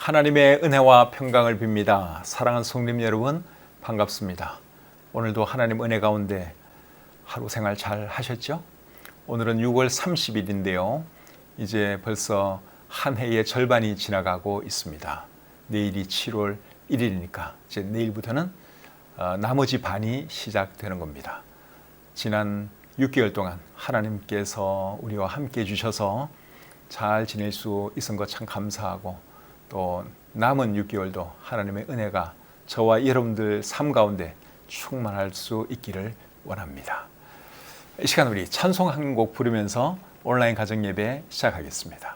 하나님의 은혜와 평강을 빕니다. 사랑하는 성님 여러분, 반갑습니다. 오늘도 하나님 은혜 가운데 하루 생활 잘 하셨죠? 오늘은 6월 30일인데요. 이제 벌써 한 해의 절반이 지나가고 있습니다. 내일이 7월 1일이니까 이제 내일부터는 나머지 반이 시작되는 겁니다. 지난 6개월 동안 하나님께서 우리와 함께 해주셔서 잘 지낼 수 있은 것 참 감사하고, 또 남은 6개월도 하나님의 은혜가 저와 여러분들 삶 가운데 충만할 수 있기를 원합니다. 이 시간 우리 찬송 한 곡 부르면서 온라인 가정 예배 시작하겠습니다.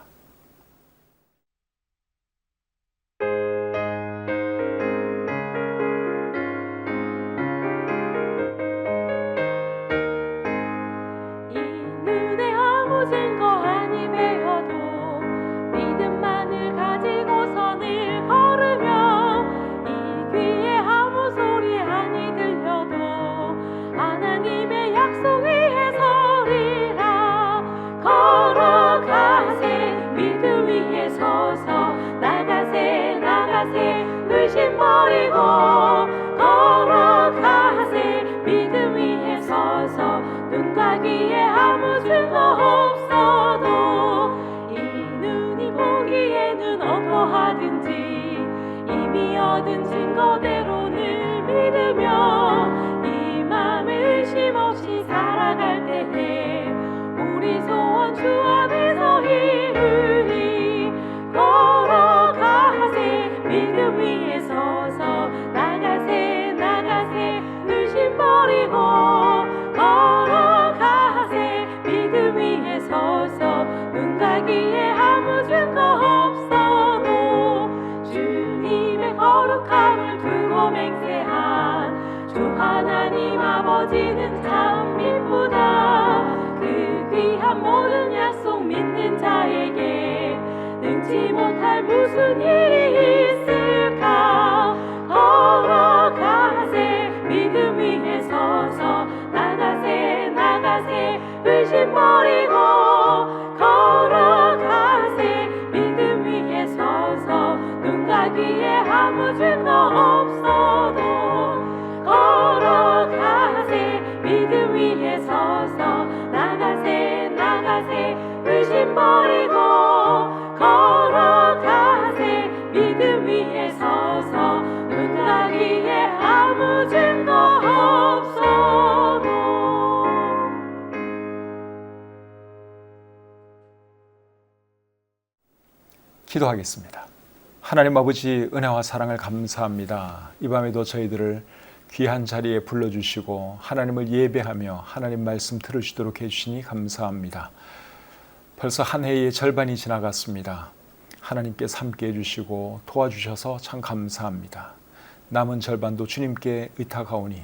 의심 버리고 걸어가세. 믿음 위에 서서 눈과 귀에 아무 증거 없어도 이 눈이 보기에는 어떠하든지 이미 얻은 증거대로 늘 믿으며 이 맘에 의심 없이 살아갈 때에 우리 소원 주 안에서 이루리. 걸어가세. 믿음 위에 서서 나가세 나가세. 의심 버리고 걸어가세. 믿음 위에 서서 눈과 귀에 아무 증거 없어도 주님의 거룩함을 두고 맹세한 주 하나님 아버지는 참 미쁘다. 그 귀한 모든 약속 믿는 자에게 능치 못할 무슨 일이 있을까. 걸어가세. 믿음 위에 서서 나가세 나가세. 의심 버리고 걸어가세. 믿음 위에 서서 눈과 귀에 아무 증거 없어도 걸어가세. 믿음 위에 서서 나가세 나가세. 의심 버리고 걸어가세. 믿음 위에 서서 눈과 귀에 아무 증거 없어도. 기도하겠습니다. 하나님 아버지, 은혜와 사랑을 감사합니다. 이 밤에도 저희들을 귀한 자리에 불러주시고 하나님을 예배하며 하나님 말씀 들으시도록 해주시니 감사합니다. 벌써 한 해의 절반이 지나갔습니다. 하나님께서 함께 해주시고 도와주셔서 참 감사합니다. 남은 절반도 주님께 의탁하오니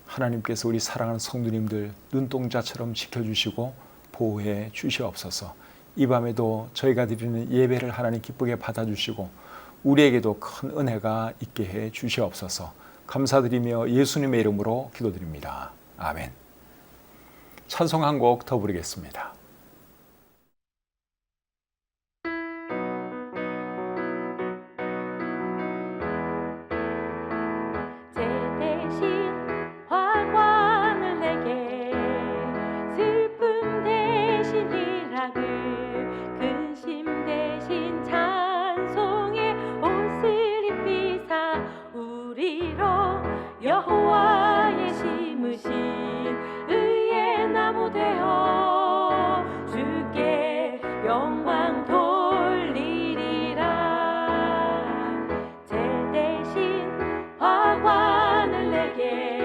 하나님께서 우리 사랑하는 성도님들 눈동자처럼 지켜주시고 보호해 주시옵소서. 이 밤에도 저희가 드리는 예배를 하나님 기쁘게 받아주시고 우리에게도 큰 은혜가 있게 해 주시옵소서. 감사드리며 예수님의 이름으로 기도드립니다. 아멘. 찬송 한 곡 더 부르겠습니다. 여호와의 심으신 의의 나무 되어 주께 영광 돌리리라. 제 대신 화관을 내게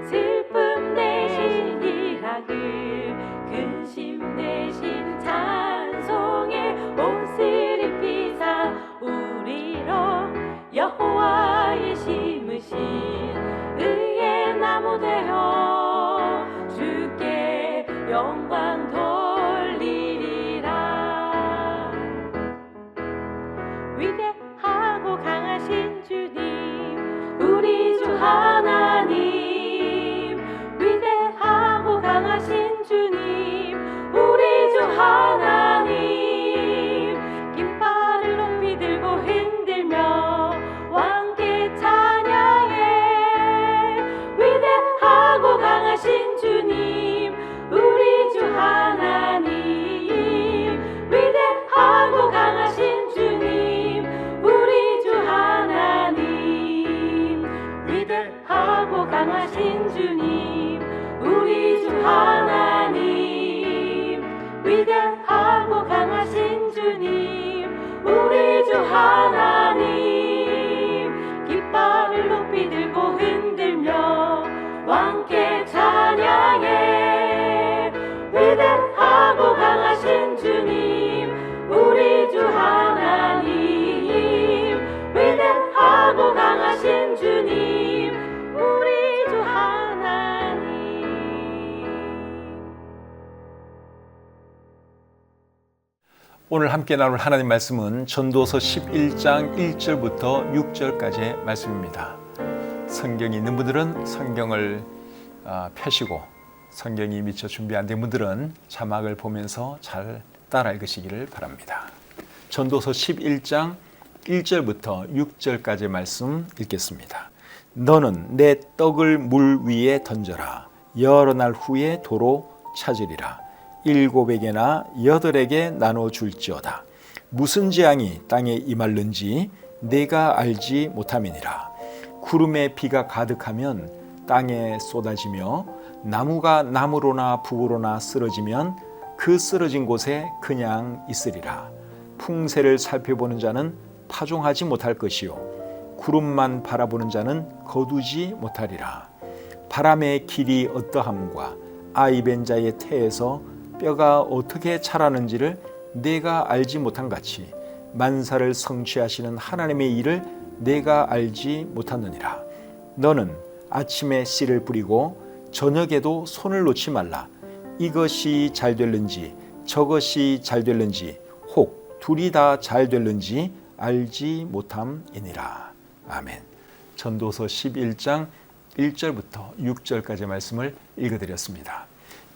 슬픔 대신 희락을 근심 대신 찬송의 옷을 입히사 우리로 여호와의 심으신 의의 나무 되어 주께 영광 돌리리라. 오늘 함께 나눌 하나님 말씀은 전도서 11장 1절부터 6절까지의 말씀입니다. 성경이 있는 분들은 성경을 펴시고 성경이 미처 준비 안 된 분들은 자막을 보면서 잘 따라 읽으시기를 바랍니다. 전도서 11장 1절부터 6절까지의 말씀 읽겠습니다. 너는 내 떡을 물 위에 던져라. 여러 날 후에 도로 찾으리라. 7에게나 8에게 나눠 줄지어다. 무슨 재앙이 땅에 임할는지 내가 알지 못함이니라. 구름에 비가 가득하면 땅에 쏟아지며 나무가 나무로나 북으로나 쓰러지면 그 쓰러진 곳에 그냥 있으리라. 풍새를 살펴보는 자는 파종하지 못할 것이요 구름만 바라보는 자는 거두지 못하리라. 바람의 길이 어떠함과 아이 벤 자의 태에서 뼈가 어떻게 자라는지를 내가 알지 못한 같이 만사를 성취하시는 하나님의 일을 내가 알지 못하느니라. 너는 아침에 씨를 뿌리고 저녁에도 손을 놓지 말라. 이것이 잘 될는지 저것이 잘 될는지 혹 둘이 다 잘 될는지 알지 못함이니라. 아멘. 전도서 11장 1절부터 6절까지 말씀을 읽어드렸습니다.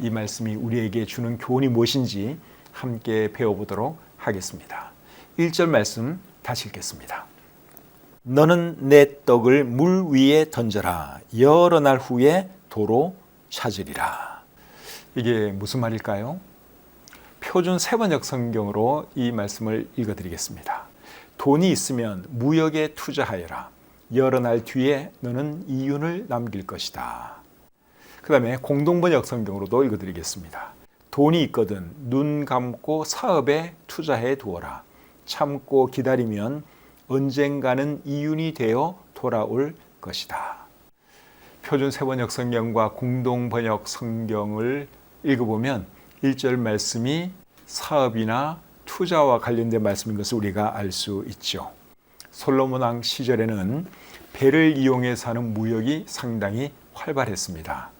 이 말씀이 우리에게 주는 교훈이 무엇인지 함께 배워보도록 하겠습니다. 1절 말씀 다시 읽겠습니다. 너는 내 떡을 물 위에 던져라. 여러 날 후에 도로 찾으리라. 이게 무슨 말일까요? 표준 세번역 성경으로 이 말씀을 읽어드리겠습니다. 돈이 있으면 무역에 투자하여라. 여러 날 뒤에 너는 이윤을 남길 것이다. 그 다음에 공동번역 성경으로도 읽어드리겠습니다. 돈이 있거든 눈 감고 사업에 투자해 두어라. 참고 기다리면 언젠가는 이윤이 되어 돌아올 것이다. 표준 세번역 성경과 공동번역 성경을 읽어보면 1절 말씀이 사업이나 투자와 관련된 말씀인 것을 우리가 알 수 있죠. 솔로몬 왕 시절에는 배를 이용해서 하는 무역이 상당히 활발했습니다.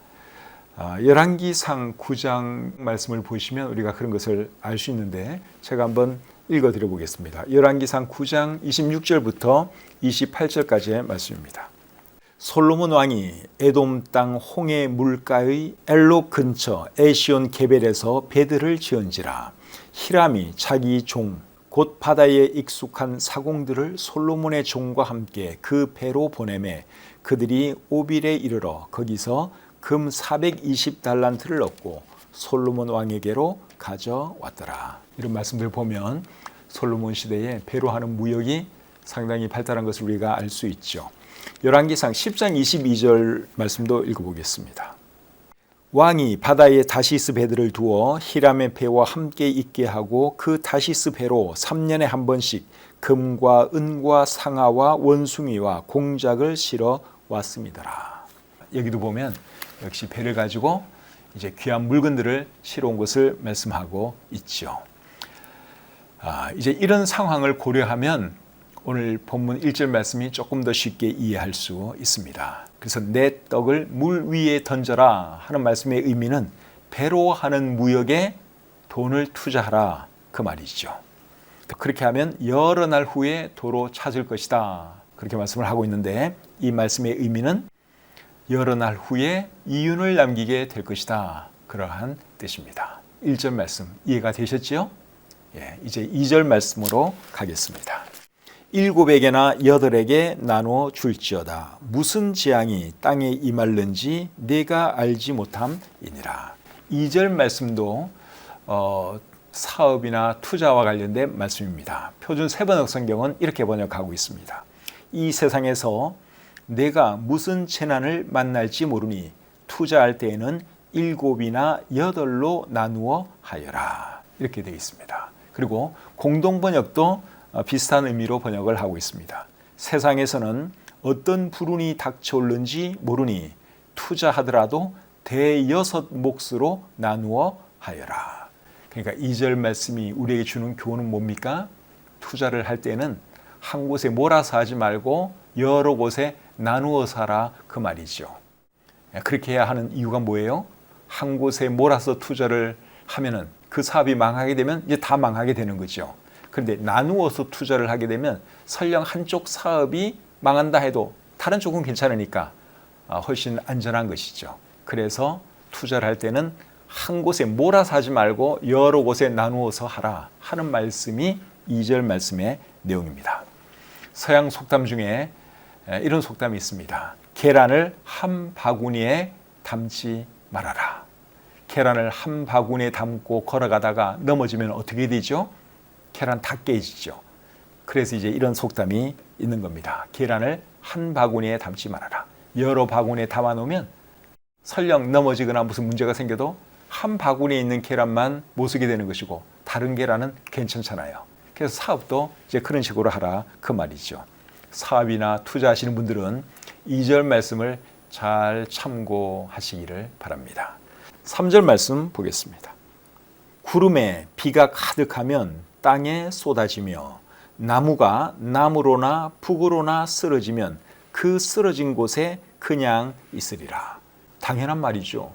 열왕기상 9장 말씀을 보시면 우리가 그런 것을 알 수 있는데 제가 한번 읽어드려 보겠습니다. 열왕기상 9장 26절부터 28절까지의 말씀입니다. 솔로몬 왕이 에돔 땅 홍해 물가의 엘록 근처 에시온 게벨에서 배들을 지은지라. 히람이 자기 종 곧 바다에 익숙한 사공들을 솔로몬의 종과 함께 그 배로 보내매 그들이 오빌에 이르러 거기서 금 420달란트를 얻고 솔로몬 왕에게로 가져왔더라. 이런 말씀들을 보면 솔로몬 시대에 배로 하는 무역이 상당히 발달한 것을 우리가 알 수 있죠. 열왕기상 10장 22절 말씀도 읽어보겠습니다. 왕이 바다에 다시스 배들을 두어 히람의 배와 함께 있게 하고 그 다시스 배로 3년에 한 번씩 금과 은과 상아와 원숭이와 공작을 실어 왔습니다라. 여기도 보면 역시 배를 가지고 이제 귀한 물건들을 실어 온 것을 말씀하고 있죠. 이제 이런 상황을 고려하면 오늘 본문 1절 말씀이 조금 더 쉽게 이해할 수 있습니다. 그래서 내 떡을 물 위에 던져라 하는 말씀의 의미는 배로 하는 무역에 돈을 투자하라 그 말이죠. 그렇게 하면 여러 날 후에 도로 찾을 것이다 그렇게 말씀을 하고 있는데 이 말씀의 의미는 여러 날 후에 이윤을 남기게 될 것이다 그러한 뜻입니다. 1절 말씀 이해가 되셨지요? 이제 2절 말씀으로 가겠습니다. 7에게나 8에게 나누어 줄지어다. 무슨 재앙이 땅에 임할는지 내가 알지 못함이니라. 2절 말씀도 사업이나 투자와 관련된 말씀입니다. 표준 세번역 성경은 이렇게 번역하고 있습니다. 이 세상에서 내가 무슨 재난을 만날지 모르니 투자할 때에는 7이나 8로 나누어 하여라. 이렇게 되어 있습니다. 그리고 공동번역도 비슷한 의미로 번역을 하고 있습니다. 세상에서는 어떤 불운이 닥쳐올는지 모르니 투자하더라도 대여섯 몫으로 나누어 하여라. 그러니까 2절 말씀이 우리에게 주는 교훈은 뭡니까? 투자를 할 때는 한 곳에 몰아서 하지 말고 여러 곳에 나누어서 하라 그 말이죠. 그렇게 해야 하는 이유가 뭐예요? 한 곳에 몰아서 투자를 하면은 그 사업이 망하게 되면 이제 다 망하게 되는 거죠. 그런데 나누어서 투자를 하게 되면 설령 한쪽 사업이 망한다 해도 다른 쪽은 괜찮으니까 훨씬 안전한 것이죠. 그래서 투자를 할 때는 한 곳에 몰아서 하지 말고 여러 곳에 나누어서 하라 하는 말씀이 2절 말씀의 내용입니다. 서양 속담 중에 이런 속담이 있습니다. 계란을 한 바구니에 담지 말아라. 계란을 한 바구니에 담고 걸어가다가 넘어지면 어떻게 되죠? 계란 다 깨지죠. 그래서 이제 이런 속담이 있는 겁니다. 계란을 한 바구니에 담지 말아라. 여러 바구니에 담아 놓으면 설령 넘어지거나 무슨 문제가 생겨도 한 바구니에 있는 계란만 못 쓰게 되는 것이고 다른 계란은 괜찮잖아요. 그래서 사업도 이제 그런 식으로 하라 그 말이죠. 사업이나 투자하시는 분들은 2절 말씀을 잘 참고하시기를 바랍니다. 3절 말씀 보겠습니다. 구름에 비가 가득하면 땅에 쏟아지며 나무가 남으로나 북으로나 쓰러지면 그 쓰러진 곳에 그냥 있으리라. 당연한 말이죠.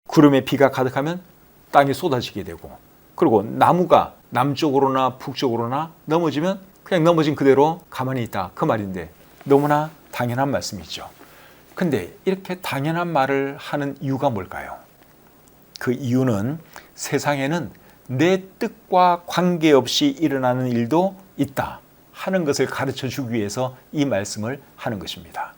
구름에 비가 가득하면 땅에 쏟아지게 되고 그리고 나무가 남쪽으로나 북쪽으로나 넘어지면 그냥 넘어진 그대로 가만히 있다 그 말인데 너무나 당연한 말씀이죠. 근데 이렇게 당연한 말을 하는 이유가 뭘까요? 그 이유는 세상에는 내 뜻과 관계없이 일어나는 일도 있다 하는 것을 가르쳐 주기 위해서 이 말씀을 하는 것입니다.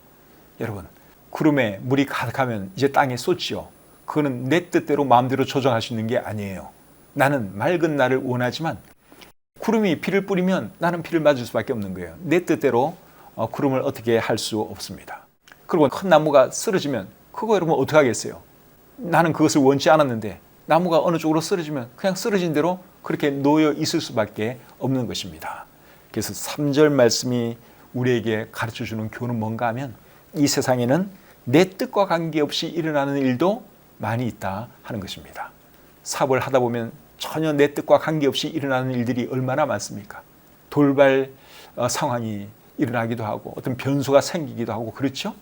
여러분, 구름에 물이 가득하면 이제 땅에 쏟지요. 그거는 내 뜻대로 마음대로 조정할 수 있는 게 아니에요. 나는 맑은 날을 원하지만 구름이 비를 뿌리면 나는 비를 맞을 수밖에 없는 거예요. 내 뜻대로 구름을 어떻게 할 수 없습니다. 그리고 큰 나무가 쓰러지면 그거 여러분 어떻게 하겠어요? 나는 그것을 원치 않았는데 나무가 어느 쪽으로 쓰러지면 그냥 쓰러진 대로 그렇게 놓여 있을 수밖에 없는 것입니다. 그래서 3절 말씀이 우리에게 가르쳐주는 교훈은 뭔가 하면 이 세상에는 내 뜻과 관계없이 일어나는 일도 많이 있다 하는 것입니다. 사업을 하다 보면 전혀 내 뜻과 관계없이 일어나는 일들이 얼마나 많습니까? 돌발 상황이 일어나기도 하고 어떤 변수가 생기기도 하고 그렇죠?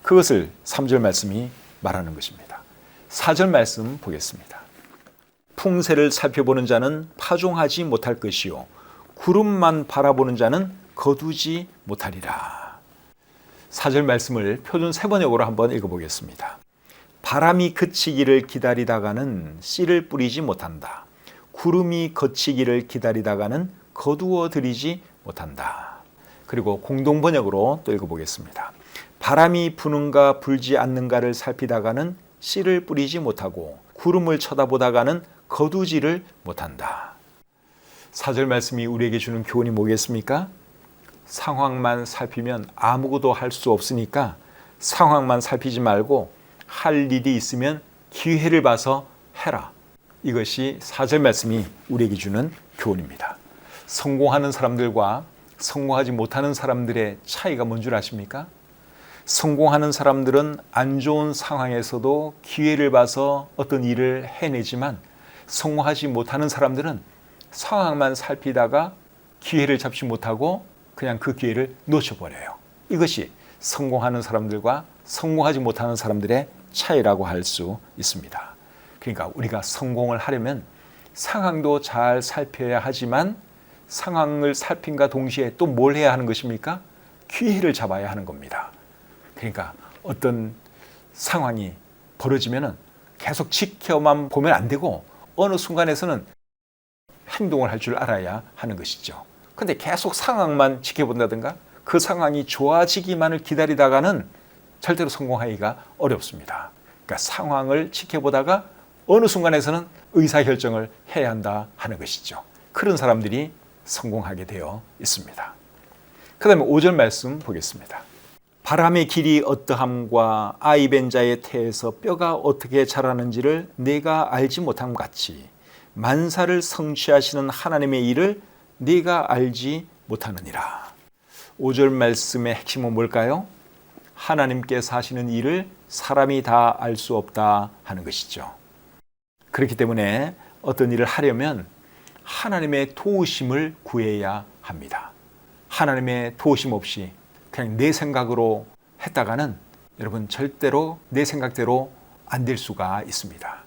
그것을 3절 말씀이 말하는 것입니다. 4절 말씀 보겠습니다. 풍세를 살펴보는 자는 파종하지 못할 것이요 구름만 바라보는 자는 거두지 못하리라. 4절 말씀을 표준 세번역으로 한번 읽어보겠습니다. 바람이 그치기를 기다리다가는 씨를 뿌리지 못한다. 구름이 거치기를 기다리다가는 거두어 들이지 못한다. 그리고 공동번역으로 또 읽어보겠습니다. 바람이 부는가 불지 않는가를 살피다가는 씨를 뿌리지 못하고 구름을 쳐다보다가는 거두지를 못한다. 4절 말씀이 우리에게 주는 교훈이 뭐겠습니까? 상황만 살피면 아무것도 할 수 없으니까 상황만 살피지 말고 할 일이 있으면 기회를 봐서 해라. 이것이 4절 말씀이 우리에게 주는 교훈입니다. 성공하는 사람들과 성공하지 못하는 사람들의 차이가 뭔 줄 아십니까? 성공하는 사람들은 안 좋은 상황에서도 기회를 봐서 어떤 일을 해내지만 성공하지 못하는 사람들은 상황만 살피다가 기회를 잡지 못하고 그냥 그 기회를 놓쳐버려요. 이것이 성공하는 사람들과 성공하지 못하는 사람들의 차이라고 할 수 있습니다. 그러니까 우리가 성공을 하려면 상황도 잘 살펴야 하지만 상황을 살핀과 동시에 또 뭘 해야 하는 것입니까? 기회를 잡아야 하는 겁니다. 그러니까 어떤 상황이 벌어지면은 계속 지켜만 보면 안 되고 어느 순간에서는 행동을 할 줄 알아야 하는 것이죠. 근데 계속 상황만 지켜본다든가 그 상황이 좋아지기만을 기다리다가는 절대로 성공하기가 어렵습니다. 그러니까 상황을 지켜보다가 어느 순간에서는 의사결정을 해야 한다 하는 것이죠. 그런 사람들이 성공하게 되어 있습니다. 그 다음에 5절 말씀 보겠습니다. 바람의 길이 어떠함과 아이벤 자의 태에서 뼈가 어떻게 자라는지를 내가 알지 못함 같이 만사를 성취하시는 하나님의 일을 네가 알지 못하느니라. 5절 말씀의 핵심은 뭘까요? 하나님께서 하시는 일을 사람이 다 알 수 없다 하는 것이죠. 그렇기 때문에 어떤 일을 하려면 하나님의 도우심을 구해야 합니다. 하나님의 도우심 없이 그냥 내 생각으로 했다가는 여러분 절대로 내 생각대로 안 될 수가 있습니다.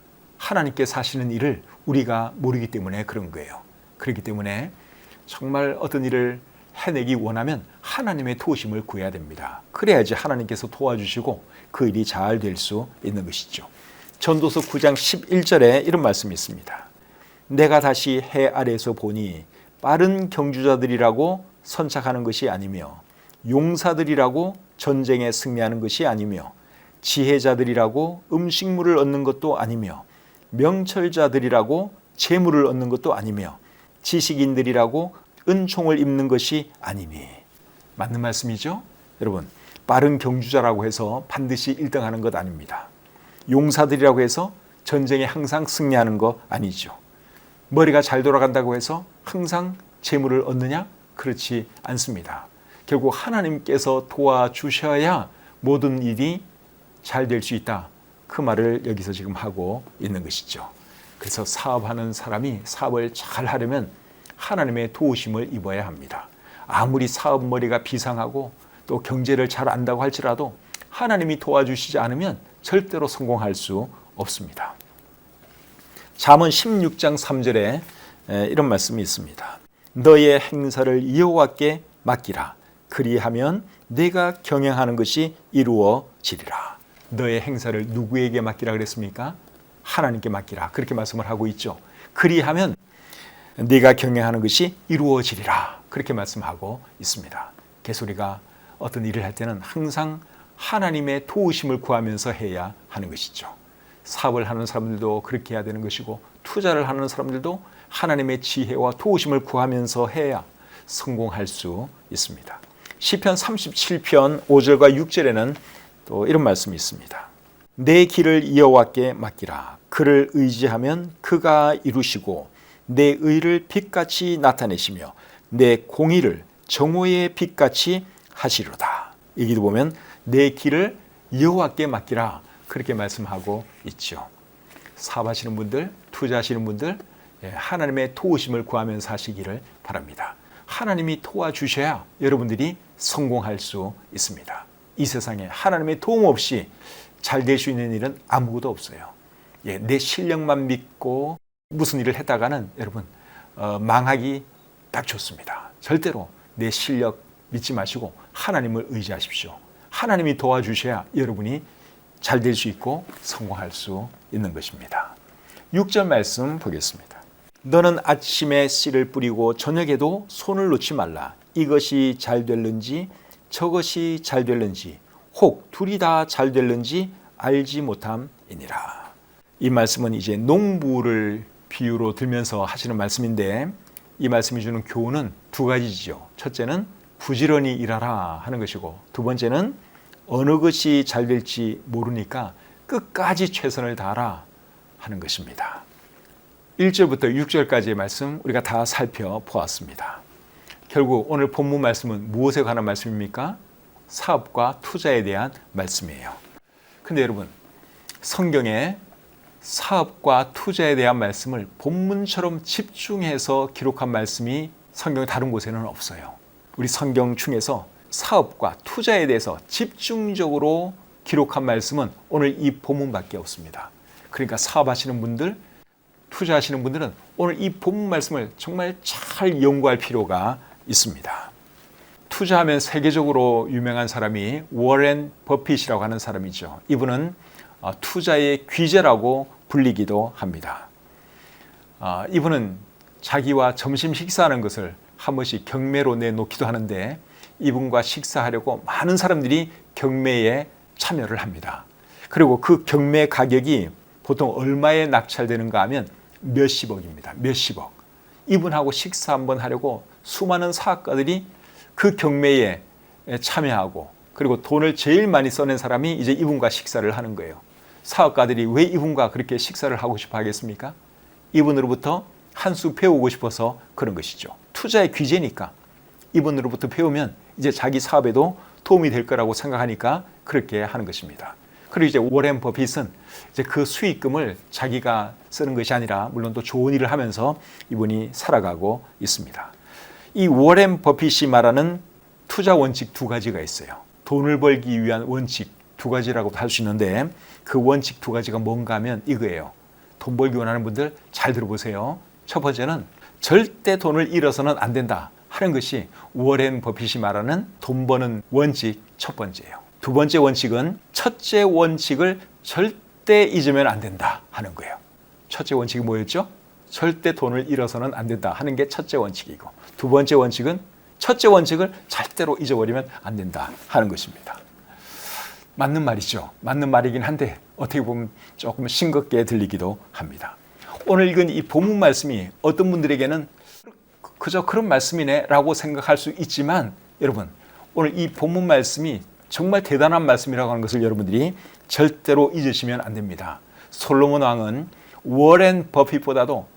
하나님께서 하시는 일을 우리가 모르기 때문에 그런 거예요. 그렇기 때문에 정말 어떤 일을 해내기 원하면 하나님의 도우심을 구해야 됩니다. 그래야지 하나님께서 도와주시고 그 일이 잘 될 수 있는 것이죠. 전도서 9장 11절에 이런 말씀이 있습니다. 내가 다시 해 아래에서 보니 빠른 경주자들이라고 선착하는 것이 아니며 용사들이라고 전쟁에 승리하는 것이 아니며 지혜자들이라고 음식물을 얻는 것도 아니며 명철자들이라고 재물을 얻는 것도 아니며 지식인들이라고 은총을 입는 것이 아니니. 맞는 말씀이죠? 여러분, 빠른 경주자라고 해서 반드시 1등하는 것 아닙니다. 용사들이라고 해서 전쟁에 항상 승리하는 거 아니죠. 머리가 잘 돌아간다고 해서 항상 재물을 얻느냐? 그렇지 않습니다. 결국 하나님께서 도와주셔야 모든 일이 잘 될 수 있다. 그 말을 여기서 지금 하고 있는 것이죠. 그래서 사업하는 사람이 사업을 잘 하려면 하나님의 도우심을 입어야 합니다. 아무리 사업 머리가 비상하고 또 경제를 잘 안다고 할지라도 하나님이 도와주시지 않으면 절대로 성공할 수 없습니다. 잠언 16장 3절에 이런 말씀이 있습니다. 너의 행사를 여호와께 맡기라. 그리하면 내가 경영하는 것이 이루어지리라. 너의 행사를 누구에게 맡기라 그랬습니까? 하나님께 맡기라. 그렇게 말씀을 하고 있죠. 그리하면 네가 경영하는 것이 이루어지리라. 그렇게 말씀하고 있습니다. 개소리가 어떤 일을 할 때는 항상 하나님의 도우심을 구하면서 해야 하는 것이죠. 사업을 하는 사람들도 그렇게 해야 되는 것이고 투자를 하는 사람들도 하나님의 지혜와 도우심을 구하면서 해야 성공할 수 있습니다. 시편 37편 5절과 6절에는 또 이런 말씀이 있습니다. 내 길을 여호와께 맡기라. 그를 의지하면 그가 이루시고 내 의를 빛같이 나타내시며 내 공의를 정오의 빛같이 하시리로다. 여기도 보면 내 길을 여호와께 맡기라. 그렇게 말씀하고 있죠. 사업하시는 분들, 투자하시는 분들 하나님의 도우심을 구하면서 하시기를 바랍니다. 하나님이 도와주셔야 여러분들이 성공할 수 있습니다. 이 세상에 하나님의 도움 없이 잘 될 수 있는 일은 아무것도 없어요. 내 실력만 믿고 무슨 일을 했다가는 여러분 망하기 딱 좋습니다. 절대로 내 실력 믿지 마시고 하나님을 의지하십시오. 하나님이 도와주셔야 여러분이 잘 될 수 있고 성공할 수 있는 것입니다. 6절 말씀 보겠습니다. 너는 아침에 씨를 뿌리고 저녁에도 손을 놓지 말라. 이것이 잘 될는지 저것이 잘 될는지 혹 둘이 다 잘 될는지 알지 못함이니라. 이 말씀은 이제 농부를 비유로 들면서 하시는 말씀인데 이 말씀이 주는 교훈은 두 가지죠. 첫째는 부지런히 일하라 하는 것이고 두 번째는 어느 것이 잘 될지 모르니까 끝까지 최선을 다하라 하는 것입니다. 1절부터 6절까지의 말씀 우리가 다 살펴보았습니다. 결국 오늘 본문 말씀은 무엇에 관한 말씀입니까? 사업과 투자에 대한 말씀이에요. 근데 여러분, 성경에 사업과 투자에 대한 말씀을 본문처럼 집중해서 기록한 말씀이 성경 다른 곳에는 없어요. 우리 성경 중에서 사업과 투자에 대해서 집중적으로 기록한 말씀은 오늘 이 본문밖에 없습니다. 그러니까 사업하시는 분들, 투자하시는 분들은 오늘 이 본문 말씀을 정말 잘 연구할 필요가 있습니다. 투자하면 세계적으로 유명한 사람이 워렌 버핏이라고 하는 사람이죠. 이분은 투자의 귀재라고 불리기도 합니다. 이분은 자기와 점심 식사하는 것을 한 번씩 경매로 내놓기도 하는데 이분과 식사하려고 많은 사람들이 경매에 참여를 합니다. 그리고 그 경매 가격이 보통 얼마에 낙찰되는가 하면 몇십억입니다. 몇십억. 이분하고 식사 한번 하려고 수많은 사업가들이 그 경매에 참여하고 그리고 돈을 제일 많이 써낸 사람이 이제 이분과 식사를 하는 거예요. 사업가들이 왜 이분과 그렇게 식사를 하고 싶어 하겠습니까? 이분으로부터 한 수 배우고 싶어서 그런 것이죠. 투자의 귀재니까 이분으로부터 배우면 이제 자기 사업에도 도움이 될 거라고 생각하니까 그렇게 하는 것입니다. 그리고 이제 워렌 버핏은 이제 그 수익금을 자기가 쓰는 것이 아니라 물론 또 좋은 일을 하면서 이분이 살아가고 있습니다. 이 워렌 버핏이 말하는 투자 원칙 두 가지가 있어요. 돈을 벌기 위한 원칙 두 가지라고도 할 수 있는데 그 원칙 두 가지가 뭔가 하면 이거예요. 돈 벌기 원하는 분들 잘 들어보세요. 첫 번째는 절대 돈을 잃어서는 안 된다 하는 것이 워렌 버핏이 말하는 돈 버는 원칙 첫 번째예요. 두 번째 원칙은 첫째 원칙을 절대 잊으면 안 된다 하는 거예요. 첫째 원칙이 뭐였죠? 절대 돈을 잃어서는 안 된다 하는 게 첫째 원칙이고, 두 번째 원칙은 첫째 원칙을 절대로 잊어버리면 안 된다 하는 것입니다. 맞는 말이죠. 맞는 말이긴 한데 어떻게 보면 조금 싱겁게 들리기도 합니다. 오늘 읽은 이 본문 말씀이 어떤 분들에게는 그저 그런 말씀이네 라고 생각할 수 있지만, 여러분 오늘 이 본문 말씀이 정말 대단한 말씀이라고 하는 것을 여러분들이 절대로 잊으시면 안 됩니다. 솔로몬 왕은 워렌 버핏보다도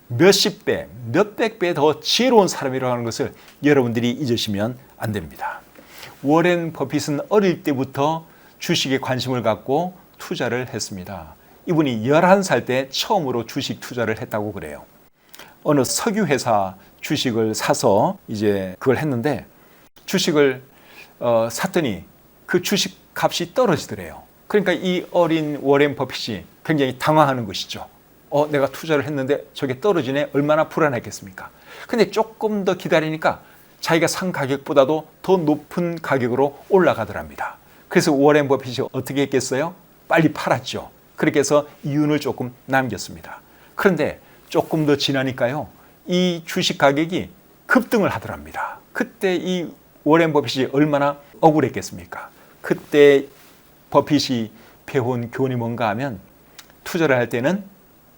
몇십 배, 몇백 배 더 지혜로운 사람이라고 하는 것을 여러분들이 잊으시면 안 됩니다. 워렌 버핏은 어릴 때부터 주식에 관심을 갖고 투자를 했습니다. 이분이 11살 때 처음으로 주식 투자를 했다고 그래요. 어느 석유 회사 주식을 사서 이제 그걸 했는데, 주식을 샀더니 그 주식 값이 떨어지더래요. 그러니까 이 어린 워렌 버핏이 굉장히 당황하는 것이죠. 내가 투자를 했는데 저게 떨어지네. 얼마나 불안했겠습니까? 근데 조금 더 기다리니까 자기가 산 가격보다도 더 높은 가격으로 올라가더랍니다. 그래서 워렌 버핏이 어떻게 했겠어요? 빨리 팔았죠. 그렇게 해서 이윤을 조금 남겼습니다. 그런데 조금 더 지나니까요, 이 주식 가격이 급등을 하더랍니다. 그때 이 워렌 버핏이 얼마나 억울했겠습니까? 그때 버핏이 배운 교훈이 뭔가 하면, 투자를 할 때는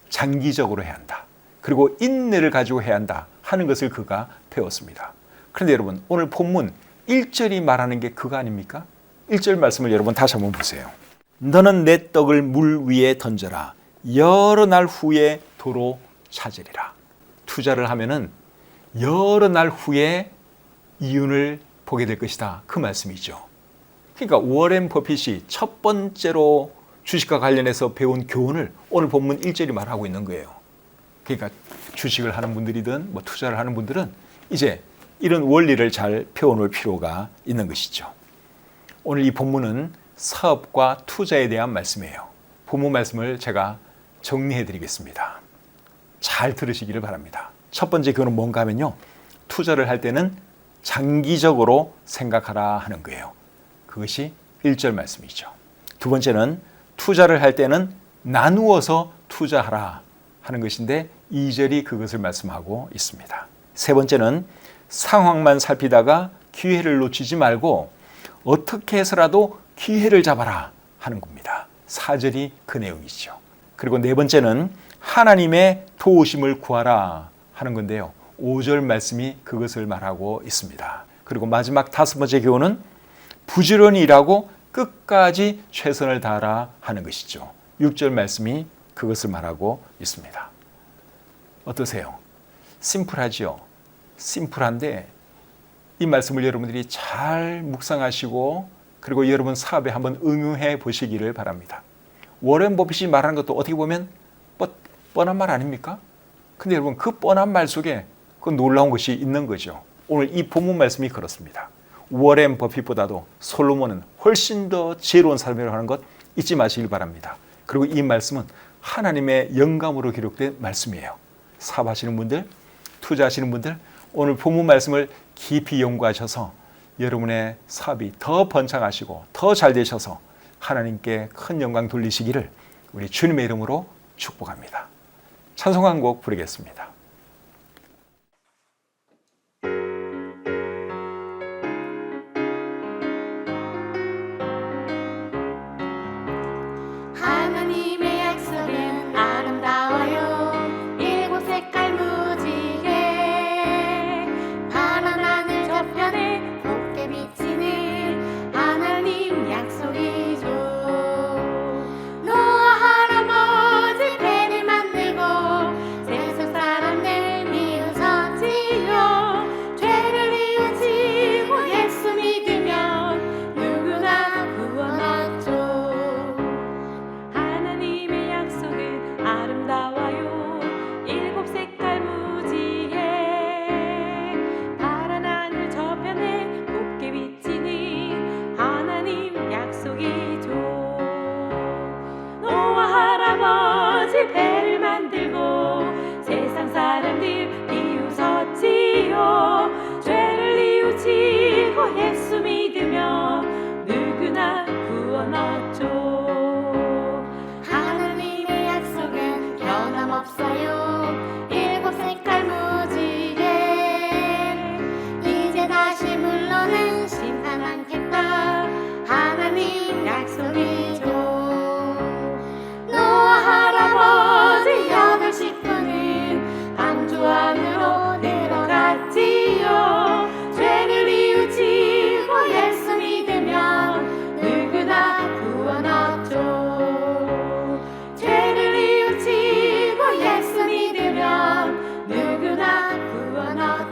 장기적으로 해야 한다. 그리고 인내를 가지고 해야 한다 하는 것을 그가 배웠습니다. 그런데 여러분, 오늘 본문 1절이 말하는 게 그거 아닙니까? 1절 말씀을 여러분 다시 한번 보세요. 너는 내 떡을 물 위에 던져라. 여러 날 후에 도로 찾으리라. 투자를 하면은 여러 날 후에 이윤을 보게 될 것이다. 그 말씀이죠. 그러니까 워렌 버핏이 첫 번째로 주식과 관련해서 배운 교훈을 오늘 본문 1절이 말하고 있는 거예요. 그러니까 주식을 하는 분들이든 뭐 투자를 하는 분들은 이제 이런 원리를 잘 배워놓을 필요가 있는 것이죠. 오늘 이 본문은 사업과 투자에 대한 말씀이에요. 본문 말씀을 제가 정리해 드리겠습니다. 잘 들으시기를 바랍니다. 첫 번째 교훈은 뭔가 하면요, 투자를 할 때는 장기적으로 생각하라 하는 거예요. 그것이 1절 말씀이죠. 두 번째는 투자를 할 때는 나누어서 투자하라 하는 것인데 2절이 그것을 말씀하고 있습니다. 세 번째는 상황만 살피다가 기회를 놓치지 말고 어떻게 해서라도 기회를 잡아라 하는 겁니다. 4절이 그 내용이죠. 그리고 네 번째는 하나님의 도우심을 구하라 하는 건데요, 5절 말씀이 그것을 말하고 있습니다. 그리고 마지막 다섯 번째 교훈은 부지런히 일하고 끝까지 최선을 다하라 하는 것이죠. 6절 말씀이 그것을 말하고 있습니다. 어떠세요? 심플하지요? 심플한데 이 말씀을 여러분들이 잘 묵상하시고 그리고 여러분 사업에 한번 응용해 보시기를 바랍니다. 워렌 버핏이 말하는 것도 어떻게 보면 뻔한 말 아닙니까? 근데 여러분, 그 뻔한 말 속에 그 놀라운 것이 있는 거죠. 오늘 이 본문 말씀이 그렇습니다. 워렌 버핏보다도 솔로몬은 훨씬 더 지혜로운 사람이라고 하는 것 잊지 마시길 바랍니다. 그리고 이 말씀은 하나님의 영감으로 기록된 말씀이에요. 사업하시는 분들, 투자하시는 분들, 오늘 본문 말씀을 깊이 연구하셔서 여러분의 사업이 더 번창하시고 더 잘 되셔서 하나님께 큰 영광 돌리시기를 우리 주님의 이름으로 축복합니다. 찬송 한 곡 부르겠습니다. 하나님의 약속은 아름다워요. 일곱 색깔 무지개 파란 하늘 저편에 곱게 비치는 하나님 약속이죠. 노아 할아버지 배를 만들고 세상 사람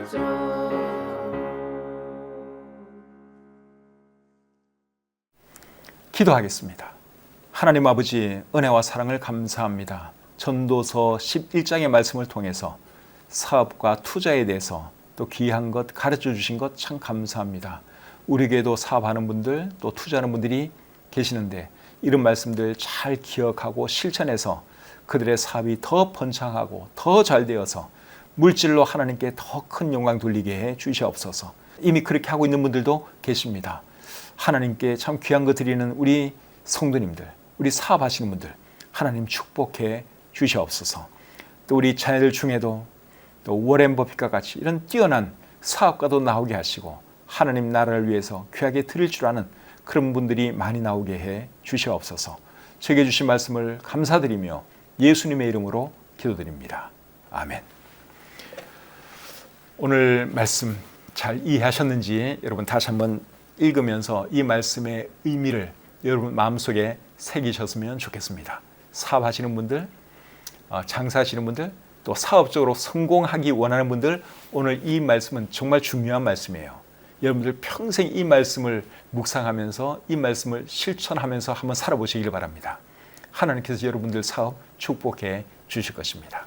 주옵소서. 기도하겠습니다. 하나님 아버지, 은혜와 사랑을 감사합니다. 전도서 11장의 말씀을 통해서 사업과 투자에 대해서 또 귀한 것 가르쳐 주신 것 참 감사합니다. 우리에게도 사업하는 분들 또 투자하는 분들이 계시는데 이런 말씀들 잘 기억하고 실천해서 그들의 사업이 더 번창하고 더 잘 되어서 물질로 하나님께 더 큰 영광 돌리게 해 주시옵소서. 이미 그렇게 하고 있는 분들도 계십니다. 하나님께 참 귀한 거 드리는 우리 성도님들, 우리 사업하시는 분들 하나님 축복해 주시옵소서. 또 우리 자녀들 중에도 또 워렌 버핏과 같이 이런 뛰어난 사업가도 나오게 하시고 하나님 나라를 위해서 귀하게 드릴 줄 아는 그런 분들이 많이 나오게 해 주시옵소서. 제게 주신 말씀을 감사드리며 예수님의 이름으로 기도드립니다. 아멘. 오늘 말씀 잘 이해하셨는지 여러분 다시 한번 읽으면서 이 말씀의 의미를 여러분 마음속에 새기셨으면 좋겠습니다. 사업하시는 분들, 장사하시는 분들, 또 사업적으로 성공하기 원하는 분들, 오늘 이 말씀은 정말 중요한 말씀이에요. 여러분들 평생 이 말씀을 묵상하면서 이 말씀을 실천하면서 한번 살아보시길 바랍니다. 하나님께서 여러분들 사업 축복해 주실 것입니다.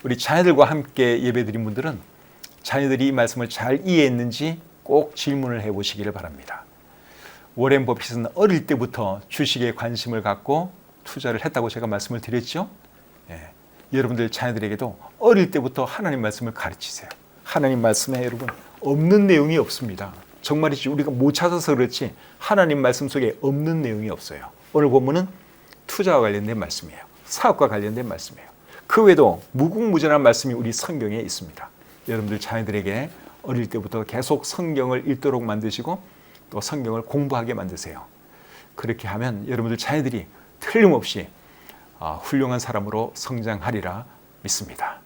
우리 자녀들과 함께 예배드린 분들은 자녀들이 이 말씀을 잘 이해했는지 꼭 질문을 해보시기를 바랍니다. 워렌 버핏은 어릴 때부터 주식에 관심을 갖고 투자를 했다고 제가 말씀을 드렸죠. 여러분들 자녀들에게도 어릴 때부터 하나님 말씀을 가르치세요. 하나님 말씀에 여러분 없는 내용이 없습니다. 정말이지 우리가 못 찾아서 그렇지 하나님 말씀 속에 없는 내용이 없어요. 오늘 본문은 투자와 관련된 말씀이에요. 사업과 관련된 말씀이에요. 그 외에도 무궁무진한 말씀이 우리 성경에 있습니다. 여러분들 자녀들에게 어릴 때부터 계속 성경을 읽도록 만드시고 또 성경을 공부하게 만드세요. 그렇게 하면 여러분들 자녀들이 틀림없이 훌륭한 사람으로 성장하리라 믿습니다.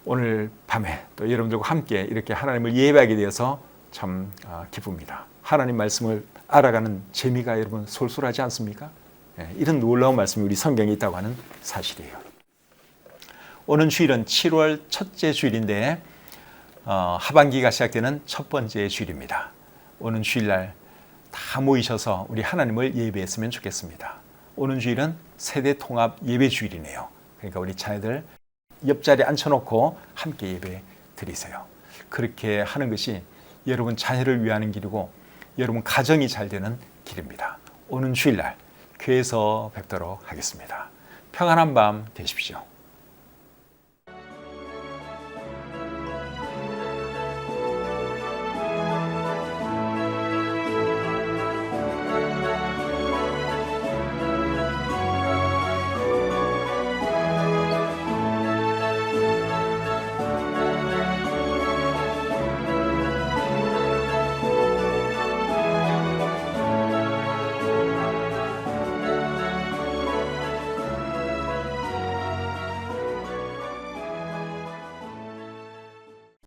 오늘 밤에 또 여러분들과 함께 이렇게 하나님을 예배하게 되어서 참 기쁩니다. 하나님 말씀을 알아가는 재미가 여러분 솔솔하지 않습니까? 이런 놀라운 말씀이 우리 성경에 있다고 하는 사실이에요. 오는 주일은 7월 첫째 주일인데 하반기가 시작되는 첫 번째 주일입니다. 오는 주일날 다 모이셔서 우리 하나님을 예배했으면 좋겠습니다. 오는 주일은 세대 통합 예배 주일이네요. 그러니까 우리 자녀들 옆자리에 앉혀놓고 함께 예배 드리세요. 그렇게 하는 것이 여러분 자녀를 위하는 길이고 여러분 가정이 잘 되는 길입니다. 오는 주일날 교회에서 뵙도록 하겠습니다. 평안한 밤 되십시오.